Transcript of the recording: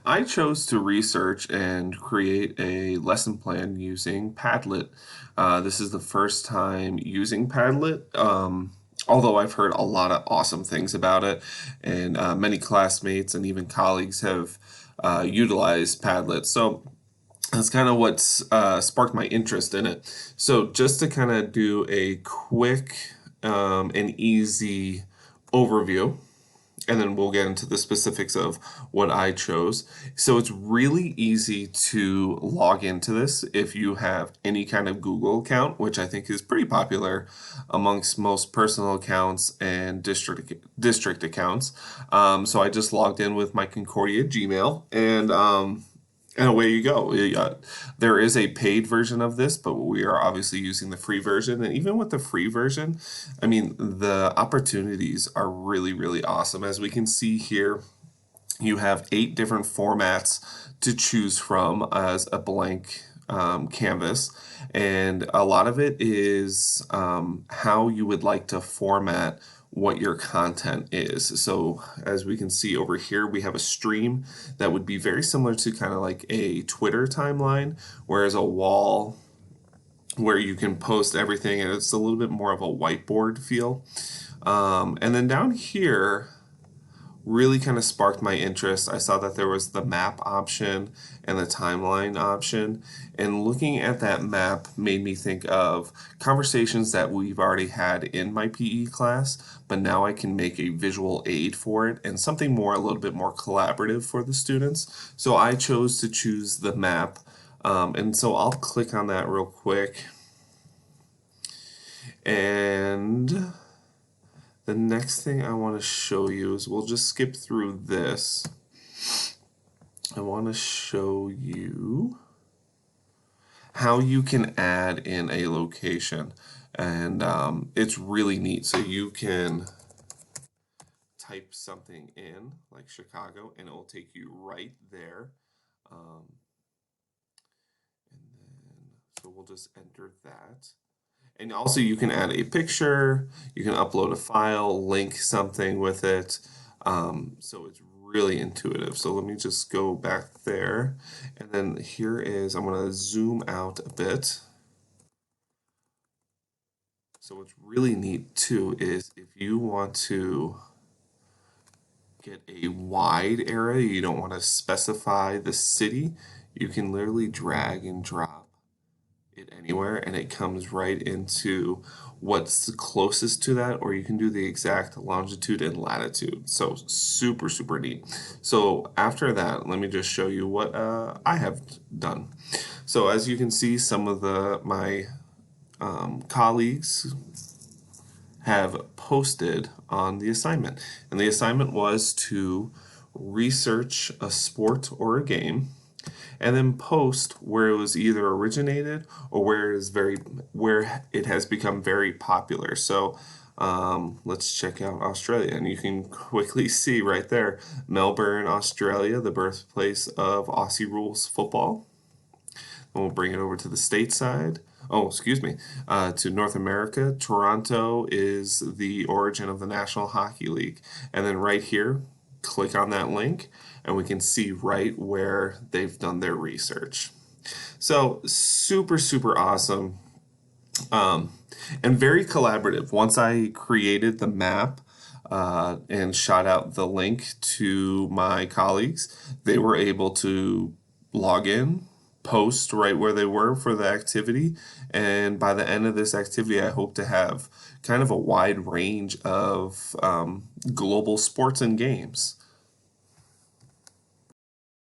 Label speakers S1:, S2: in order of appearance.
S1: I chose to research and create a lesson plan using Padlet. This is the first time using Padlet, although I've heard a lot of awesome things about it, and many classmates and even colleagues have utilized Padlet. So that's kind of what's sparked my interest in it. So just to kind of do a quick and easy overview, and then we'll get into the specifics of what I chose. So it's really easy to log into this if you have any kind of Google account, which I think is pretty popular amongst most personal accounts and district accounts. So I just logged in with my Concordia Gmail, and away you go. There is a paid version of this, but we are obviously using the free version. And even with the free version, I mean, the opportunities are really, really awesome. As we can see here, you have 8 different formats to choose from as a blank canvas. And a lot of it is how you would like to format what your content is. So as we can see over here, we have a stream that would be very similar to kind of like a Twitter timeline, whereas a wall where you can post everything and it's a little bit more of a whiteboard feel. And then down here, really kind of sparked my interest. I saw that there was the map option and the timeline option. And looking at that map made me think of conversations that we've already had in my PE class, but now I can make a visual aid for it and something more, a little bit more collaborative for the students. So I chose to choose the map. And so I'll click on that real quick. And the next thing I want to show you is we'll just skip through this. I want to show you how you can add in a location. And it's really neat. So you can type something in, like Chicago, and it will take you right there. And then, so we'll just enter that. And also you can add a picture, you can upload a file, link something with it. So it's really intuitive. So let me just go back there. And then here is, I'm going to zoom out a bit. So what's really neat too is if you want to get a wide area, you don't want to specify the city, you can literally drag and drop it anywhere and it comes right into what's the closest to that, or you can do the exact longitude and latitude. So super, super neat. So after that, let me just show you what I have done. So as you can see, some of my colleagues have posted on the assignment. And the assignment was to research a sport or a game and then post where it was either originated or where it has become very popular. So let's check out Australia, and you can quickly see right there, Melbourne, Australia, the birthplace of Aussie rules football. And we'll bring it over to the stateside. Oh, excuse me, to North America. Toronto is the origin of the National Hockey League. And then right here, click on that link and we can see right where they've done their research. So super, super awesome, and very collaborative. Once I created the map and shot out the link to my colleagues, they were able to log in, post right where they were for the activity. And by the end of this activity, I hope to have kind of a wide range of global sports and games.